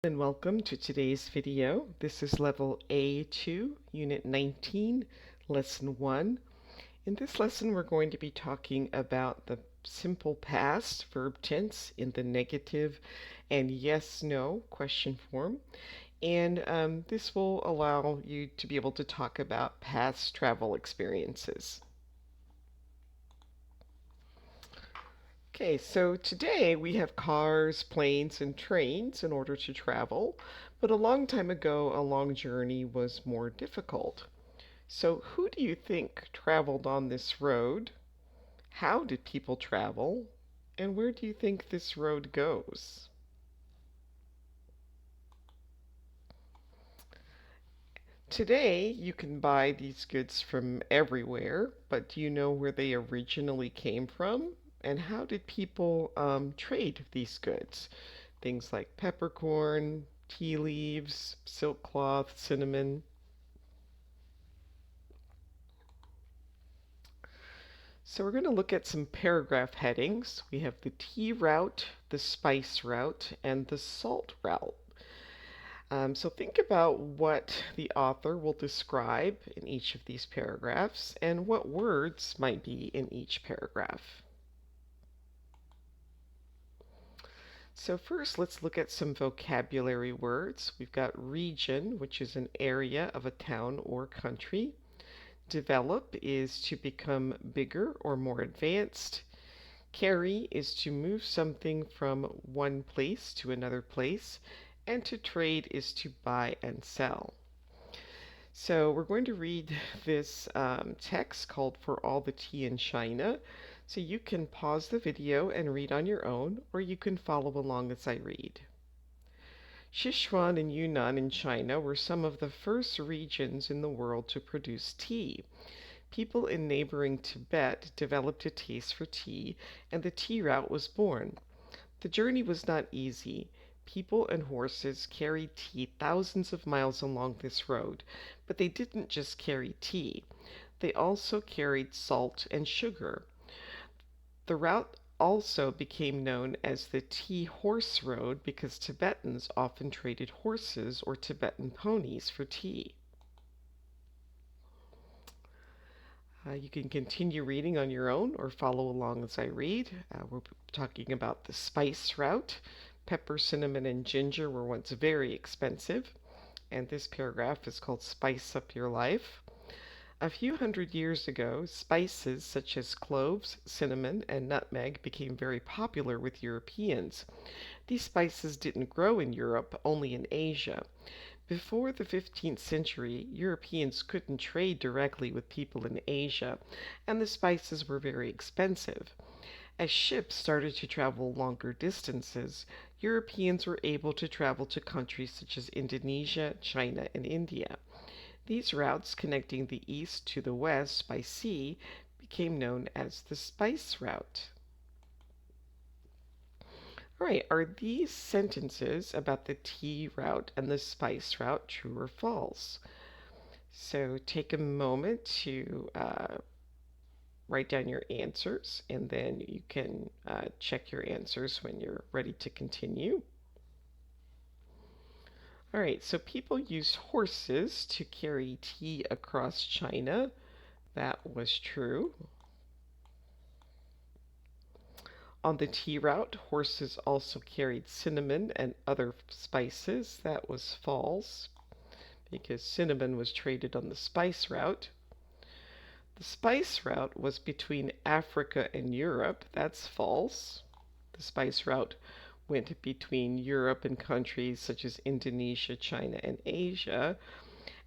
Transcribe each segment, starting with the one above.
And welcome to today's video. This is level A2, Unit 19, Lesson 1. In this lesson, we're going to be talking about the simple past verb tense in the negative and yes/no question form. And this will allow you to be able to talk about past travel experiences. Okay, so today we have cars, planes, and trains in order to travel, but a long time ago, a long journey was more difficult. So, who do you think traveled on this road? How did people travel? And where do you think this road goes? Today, you can buy these goods from everywhere, but do you know where they originally came from? And how did people trade these goods? Things like peppercorn, tea leaves, silk cloth, cinnamon. So we're going to look at some paragraph headings. We have the tea route, the spice route, and the salt route. So think about what the author will describe in each of these paragraphs and what words might be in each paragraph. So first, let's look at some vocabulary words. We've got region, which is an area of a town or country. Develop is to become bigger or more advanced. Carry is to move something from one place to another place. And to trade is to buy and sell. So we're going to read this text called For All the Tea in China. So you can pause the video and read on your own, or you can follow along as I read. Sichuan and Yunnan in China were some of the first regions in the world to produce tea. People in neighboring Tibet developed a taste for tea, and the tea route was born. The journey was not easy. People and horses carried tea thousands of miles along this road, but they didn't just carry tea. They also carried salt and sugar. The route also became known as the Tea Horse Road because Tibetans often traded horses or Tibetan ponies for tea. You can continue reading on your own or follow along as I read. We're talking about the spice route. Pepper, cinnamon, and ginger were once very expensive, and this paragraph is called Spice Up Your Life. A few hundred years ago, spices such as cloves, cinnamon, and nutmeg became very popular with Europeans. These spices didn't grow in Europe, only in Asia. Before the 15th century, Europeans couldn't trade directly with people in Asia, and the spices were very expensive. As ships started to travel longer distances, Europeans were able to travel to countries such as Indonesia, China, and India. These routes connecting the east to the west by sea became known as the spice route. All right, are these sentences about the tea route and the spice route true or false? So take a moment to write down your answers, and then you can check your answers when you're ready to continue. All right, so people used horses to carry tea across China. That was true. On the tea route, horses also carried cinnamon and other spices. That was false because cinnamon was traded on the spice route. The spice route was between Africa and Europe. That's false. The spice route went between Europe and countries such as Indonesia, China, and Asia.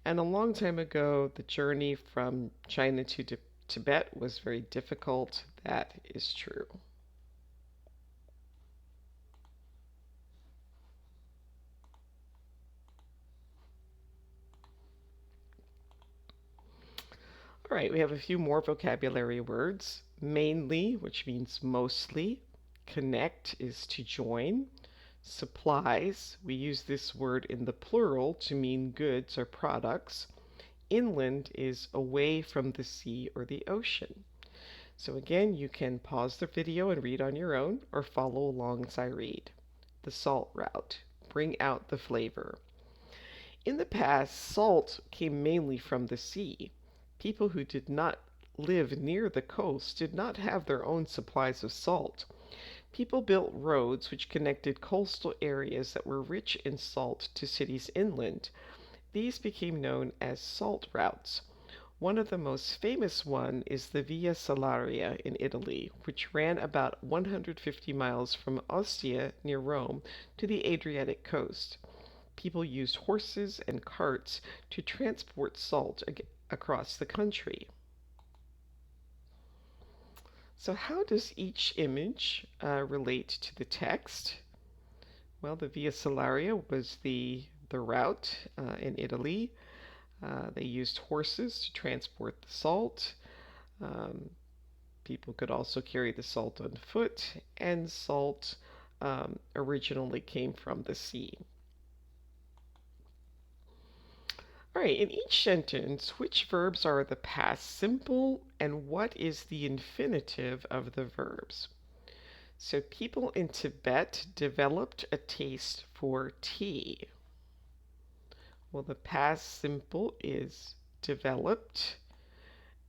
And a long time ago, the journey from China to Tibet was very difficult. That is true. All right, we have a few more vocabulary words. Mainly, which means mostly. Connect is to join. Supplies, we use this word in the plural to mean goods or products. Inland is away from the sea or the ocean. So again, you can pause the video and read on your own or follow along as I read. The salt route. bring out the flavor. In the past, salt came mainly from the sea. People who did not live near the coast did not have their own supplies of salt. People built roads which connected coastal areas that were rich in salt to cities inland. These became known as salt routes. One of the most famous one is the Via Salaria in Italy, which ran about 150 miles from Ostia near Rome to the Adriatic coast. People used horses and carts to transport salt across the country. So how does each image relate to the text? Well, the Via Salaria was the route in Italy. They used horses to transport the salt. Um, People could also carry the salt on foot, and salt originally came from the sea. All right, in each sentence, which verbs are the past simple and what is the infinitive of the verbs? So, people in Tibet developed a taste for tea. Well, the past simple is developed,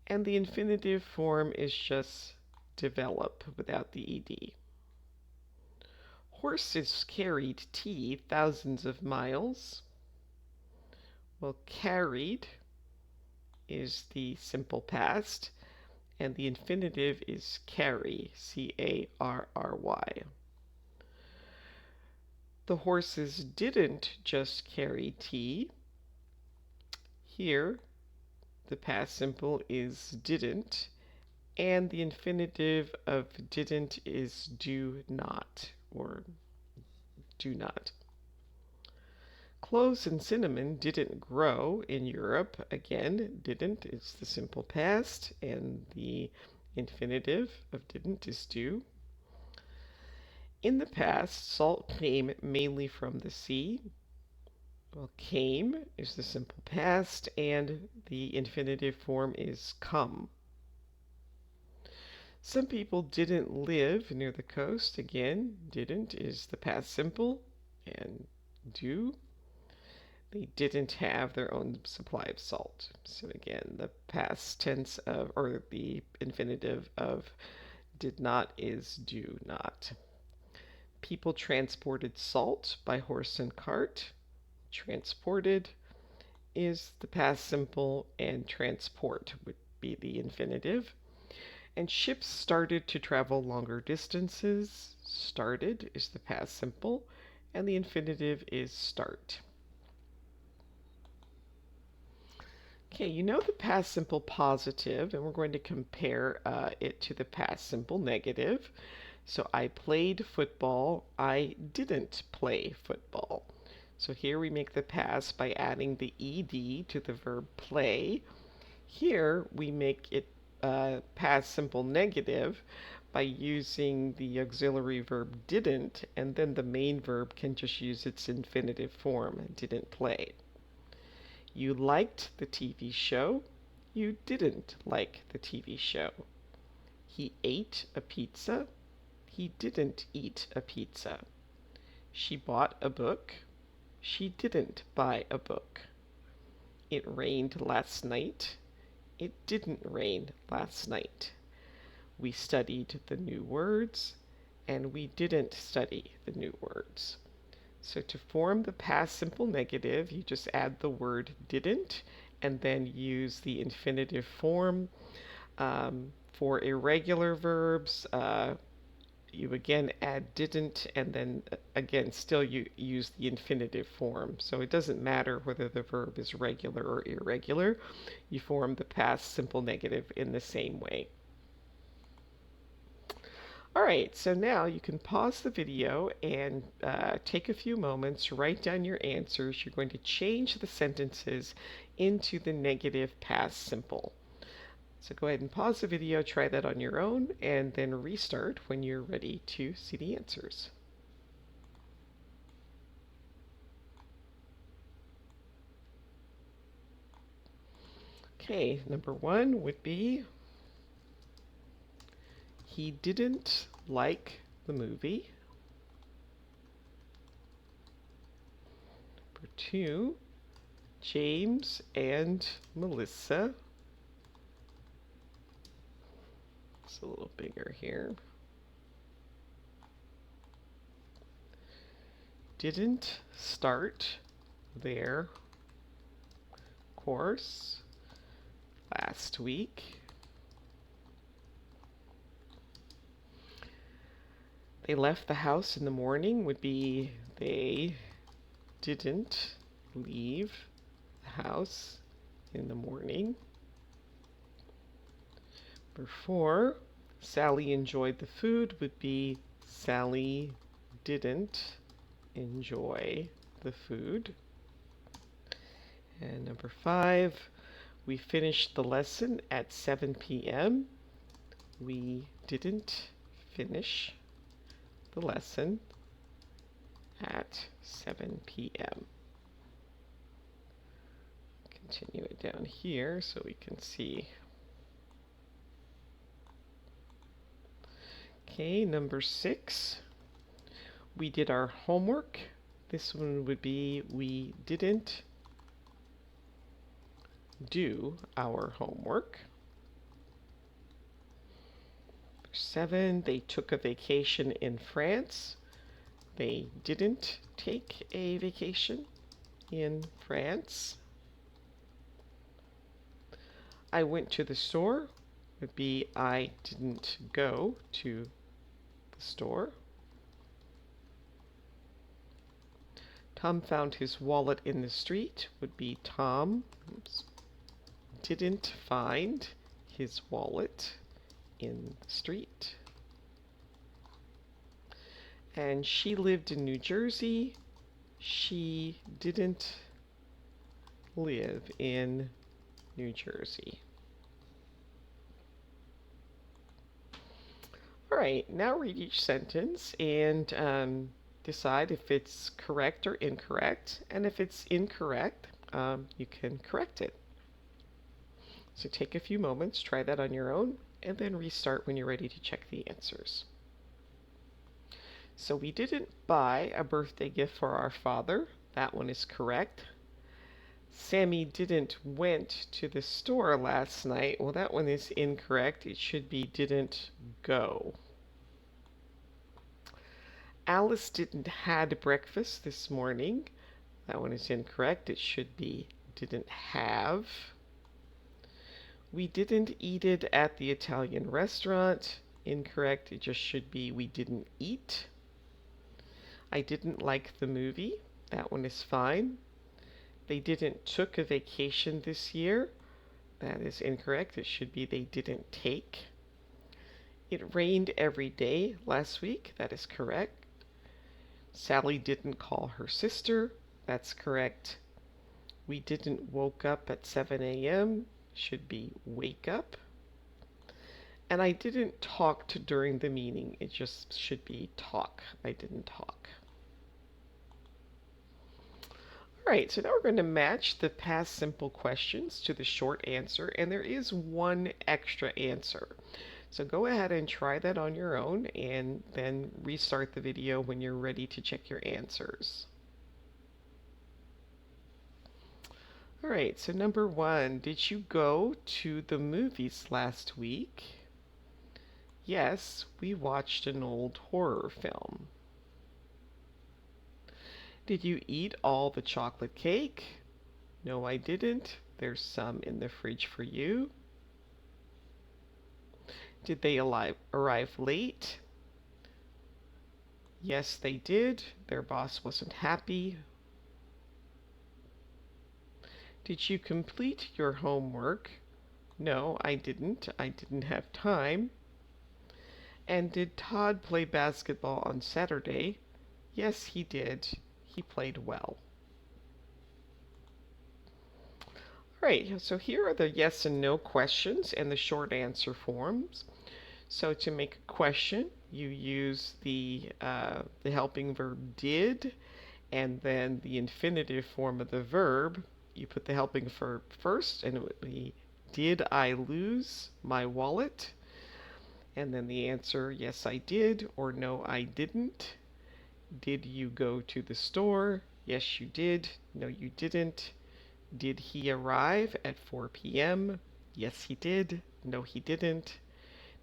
and the infinitive form is just develop without the ed. Horses carried tea thousands of miles. Well, carried is the simple past, and the infinitive is carry, C-A-R-R-Y. The horses didn't just carry tea. Here, the past simple is didn't, and the infinitive of didn't is do not, or do not. Cloves and cinnamon didn't grow in Europe. Again, didn't is the simple past, and the infinitive of didn't is do. In the past, salt came mainly from the sea. Well, came is the simple past, and the infinitive form is come. Some people didn't live near the coast. Again, didn't is the past simple, and do. They didn't have their own supply of salt. So again, the past tense of, or the infinitive of did not is do not. People transported salt by horse and cart. Transported is the past simple, and transport would be the infinitive. And ships started to travel longer distances. Started is the past simple, and the infinitive is start. Okay, you know the past simple positive, and we're going to compare it to the past simple negative. So I played football. I didn't play football. So here we make the past by adding the ed to the verb play. Here we make it past simple negative by using the auxiliary verb didn't, and then the main verb can just use its infinitive form, didn't play. You liked the TV show. You didn't like the TV show. He ate a pizza. He didn't eat a pizza. She bought a book. She didn't buy a book. It rained last night. It didn't rain last night. We studied the new words, and we didn't study the new words. So to form the past simple negative, you just add the word didn't, and then use the infinitive form. For irregular verbs, you again add didn't, and then again still you use the infinitive form. So it doesn't matter whether the verb is regular or irregular. You form the past simple negative in the same way. All right, so now you can pause the video and take a few moments, write down your answers. You're going to change the sentences into the negative past simple. So go ahead and pause the video, try that on your own, and then restart when you're ready to see the answers. Okay, number one would be he didn't like the movie. Number 2, James and Melissa. It's a little bigger here. Didn't start their course last week. They left the house in the morning would be they didn't leave the house in the morning. Number 4, Sally enjoyed the food would be Sally didn't enjoy the food. And number 5, we finished the lesson at 7 p.m. We didn't finish the lesson at 7 p.m. Continue it down here so we can see. Okay, number 6. We did our homework. This one would be we didn't do our homework. Number 7. They took a vacation in France. They didn't take a vacation in France. I went to the store would be I didn't go to the store. Tom found his wallet in the street would be Tom didn't find his wallet in the street. And she lived in New Jersey. She didn't live in New Jersey. All right, now read each sentence and decide if it's correct or incorrect. And if it's incorrect, you can correct it. So take a few moments, try that on your own, and then restart when you're ready to check the answers. So we didn't buy a birthday gift for our father. That one is correct. Sammy didn't went to the store last night. Well, that one is incorrect. It should be didn't go. Alice didn't had breakfast this morning. That one is incorrect. It should be didn't have. We didn't eat it at the Italian restaurant. Incorrect. It just should be we didn't eat. I didn't like the movie. That one is fine. They didn't took a vacation this year. That is incorrect. It should be they didn't take. It rained every day last week. That is correct. Sally didn't call her sister. That's correct. We didn't woke up at 7 a.m. Should be wake up. And I didn't talk during the meeting. It just should be talk. I didn't talk. All right, so now we're going to match the past simple questions to the short answer, and there is one extra answer. So go ahead and try that on your own, and then restart the video when you're ready to check your answers. All right, so number 1, did you go to the movies last week? Yes, we watched an old horror film. Did you eat all the chocolate cake? No, I didn't. There's some in the fridge for you. Did they arrive late? Yes, they did. Their boss wasn't happy. Did you complete your homework? No, I didn't. I didn't have time. And did Todd play basketball on Saturday? Yes, he did. He played well. All right, so here are the yes and no questions and the short answer forms. So to make a question, you use the helping verb did, and then the infinitive form of the verb. You put the helping verb first, and it would be, did I lose my wallet? And then the answer, yes, I did, or no, I didn't. Did you go to the store? Yes, you did. No, you didn't. Did he arrive at 4 p.m.? Yes, he did. No, he didn't.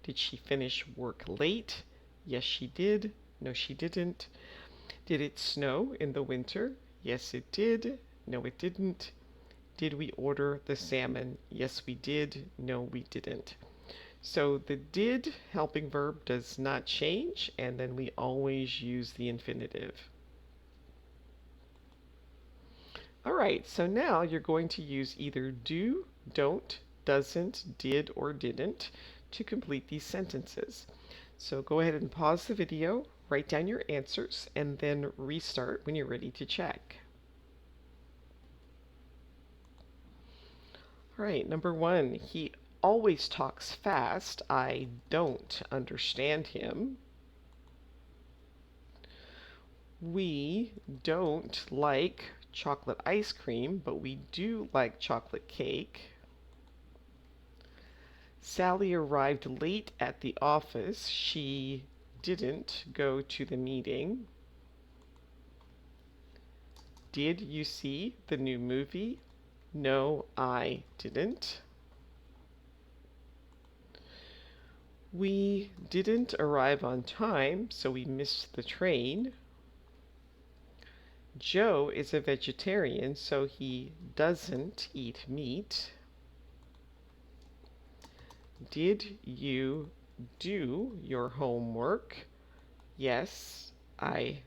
Did she finish work late? Yes, she did. No, she didn't. Did it snow in the winter? Yes, it did. No, it didn't. Did we order the salmon? Yes, we did. No, we didn't. So the did helping verb does not change, and then we always use the infinitive. All right, so now you're going to use either do, don't, doesn't, did, or didn't to complete these sentences. So go ahead and pause the video, write down your answers, and then restart when you're ready to check. All right, number one, he always talks fast. I don't understand him. We don't like chocolate ice cream, but we do like chocolate cake. Sally arrived late at the office. She didn't go to the meeting. Did you see the new movie? No, I didn't. We didn't arrive on time, so we missed the train. Joe is a vegetarian, so he doesn't eat meat. Did you do your homework? Yes, I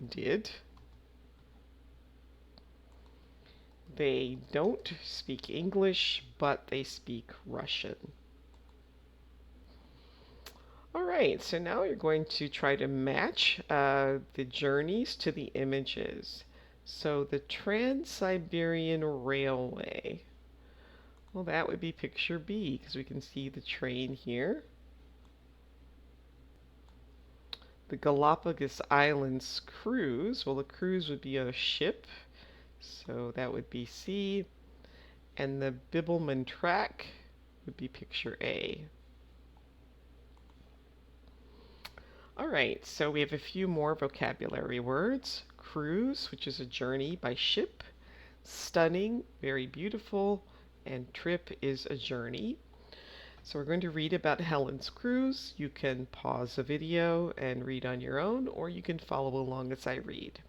did. They don't speak English, but they speak Russian. All right, so now you're going to try to match the journeys to the images. So the Trans-Siberian Railway. Well, that would be picture B because we can see the train here. The Galapagos Islands cruise. Well, the cruise would be a ship, so that would be C. And the Bibbulmun track would be picture A. All right, so we have a few more vocabulary words. Cruise, which is a journey by ship. Stunning, very beautiful. And trip is a journey. So we're going to read about Helen's cruise. You can pause the video and read on your own, or you can follow along as I read.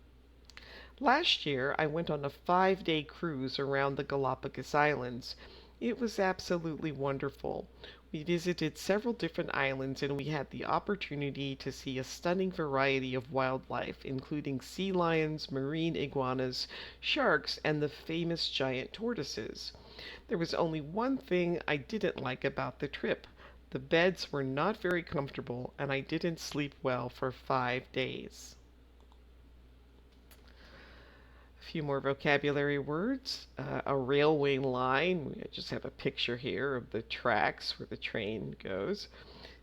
Last year, I went on a 5-day cruise around the Galapagos Islands. It was absolutely wonderful. We visited several different islands and we had the opportunity to see a stunning variety of wildlife, including sea lions, marine iguanas, sharks, and the famous giant tortoises. There was only one thing I didn't like about the trip. The beds were not very comfortable and I didn't sleep well for 5 days. A few more vocabulary words. A railway line. We just have a picture here of the tracks where the train goes.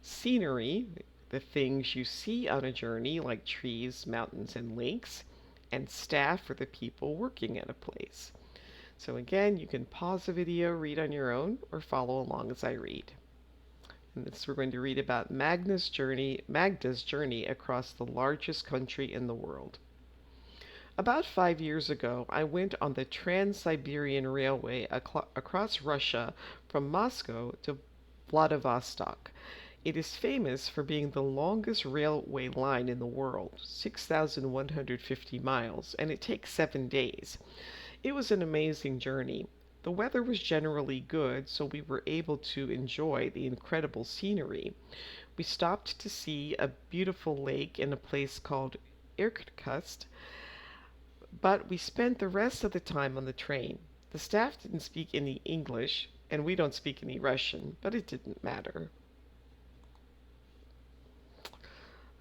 Scenery, the things you see on a journey like trees, mountains, and lakes. And staff are the people working at a place. So again, you can pause the video, read on your own, or follow along as I read. And this we're going to read about Magda's journey across the largest country in the world. About 5 years ago, I went on the Trans-Siberian Railway across Russia from Moscow to Vladivostok. It is famous for being the longest railway line in the world, 6,150 miles, and it takes 7 days. It was an amazing journey. The weather was generally good, so we were able to enjoy the incredible scenery. We stopped to see a beautiful lake in a place called Irkutsk, but we spent the rest of the time on the train. The staff didn't speak any English, and we don't speak any Russian, but it didn't matter.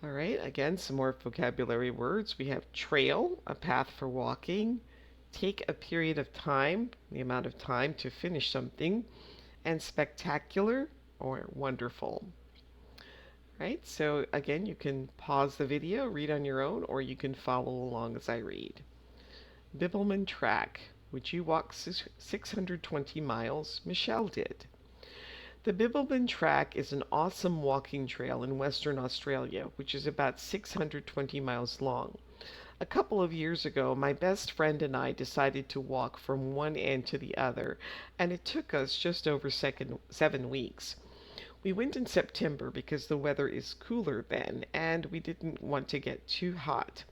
All right, again, some more vocabulary words. We have trail, a path for walking, take a period of time, the amount of time to finish something, and spectacular or wonderful. Right, so again, you can pause the video, read on your own, or you can follow along as I read. Bibbulmun track. Would you walk 620 miles? Michelle did. The Bibbulmun track is an awesome walking trail in Western Australia, which is about 620 miles long. A couple of years ago, my best friend and I decided to walk from one end to the other, and it took us just over 7 weeks. We went in September because the weather is cooler then, and we didn't want to get too hot.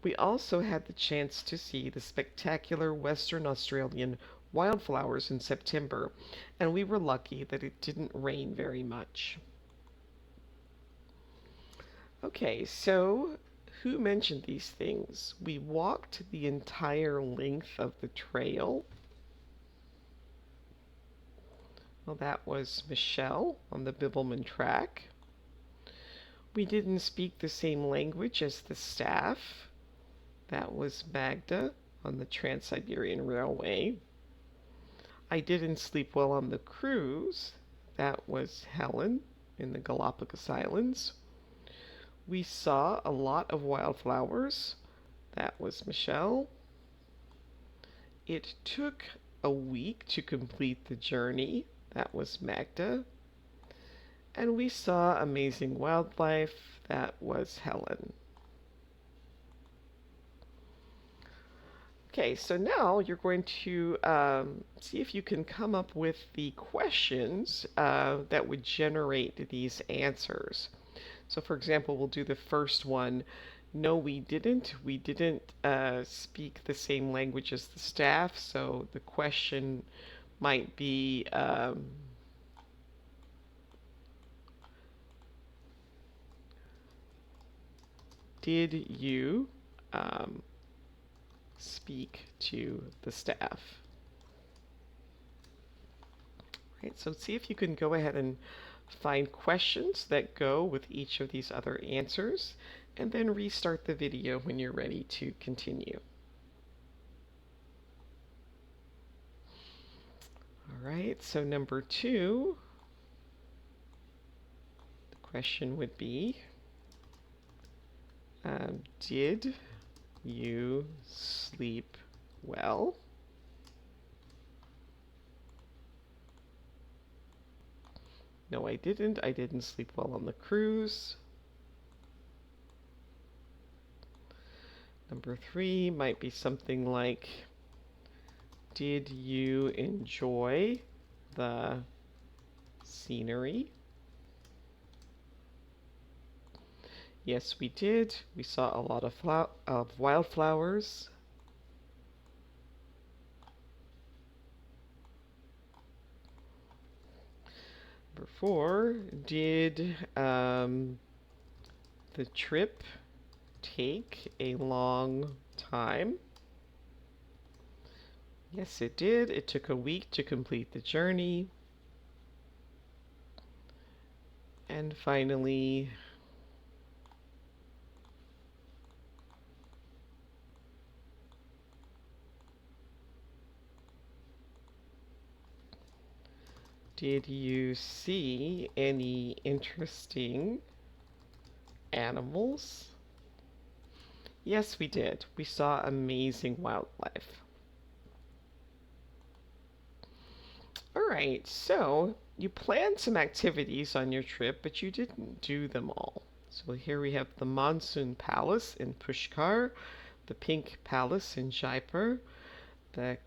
We also had the chance to see the spectacular Western Australian wildflowers in September, and we were lucky that it didn't rain very much. Okay, so who mentioned these things? We walked the entire length of the trail. Well, that was Michelle on the Bibbleman track. We didn't speak the same language as the staff. That was Magda on the Trans-Siberian Railway. I didn't sleep well on the cruise. That was Helen in the Galapagos Islands. We saw a lot of wildflowers. That was Michelle. It took a week to complete the journey. That was Magda. And we saw amazing wildlife. That was Helen. Okay, so now you're going to see if you can come up with the questions that would generate these answers. So for example, we'll do the first one. No, we didn't. We didn't speak the same language as the staff, so the question might be did you speak to the staff? Right, so see if you can go ahead and find questions that go with each of these other answers, and then restart the video when you're ready to continue. All right, so number 2, the question would be, did you sleep well? No, I didn't. I didn't sleep well on the cruise. Number 3 might be something like, did you enjoy the scenery? Yes, we did. We saw a lot of wildflowers. Number 4, did the trip take a long time? Yes, it did. It took a week to complete the journey. And finally, did you see any interesting animals? Yes, we did. We saw amazing wildlife. All right, so you planned some activities on your trip, but you didn't do them all. So here we have the Monsoon Palace in Pushkar, the Pink Palace in Jaipur, the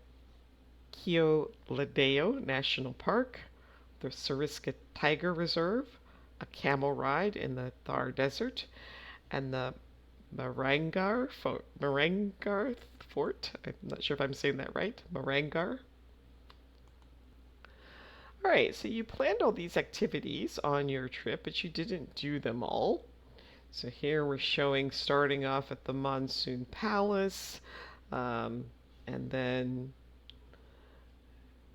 Kyoladeo National Park, the Sariska Tiger Reserve, a camel ride in the Thar Desert, and the Marangar Fort. I'm not sure if I'm saying that right. Marangar. All right, so you planned all these activities on your trip, but you didn't do them all. So here we're showing starting off at the Monsoon Palace, and then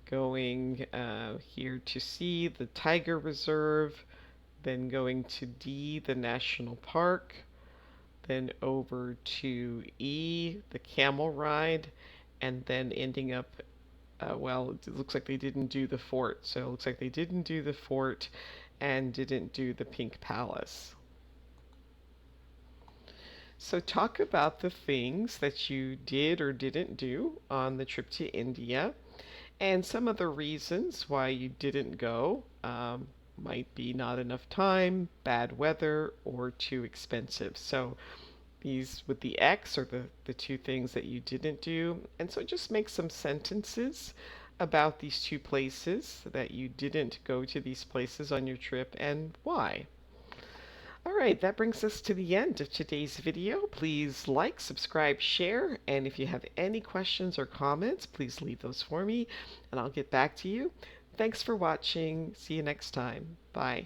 going here to C, the Tiger Reserve, then going to D, the National Park, then over to E, the camel ride, and then ending up, well, it looks like they didn't do the fort. So it looks like they didn't do the fort and didn't do the Pink Palace. So talk about the things that you did or didn't do on the trip to India, and some of the reasons why you didn't go. Might be not enough time, bad weather, or too expensive. So These with the X are the two things that you didn't do. And so just make some sentences about these two places that you didn't go to these places on your trip and why. All right, that brings us to the end of today's video. Please like, subscribe, share, and if you have any questions or comments, please leave those for me and I'll get back to you. Thanks for watching. See you next time. Bye.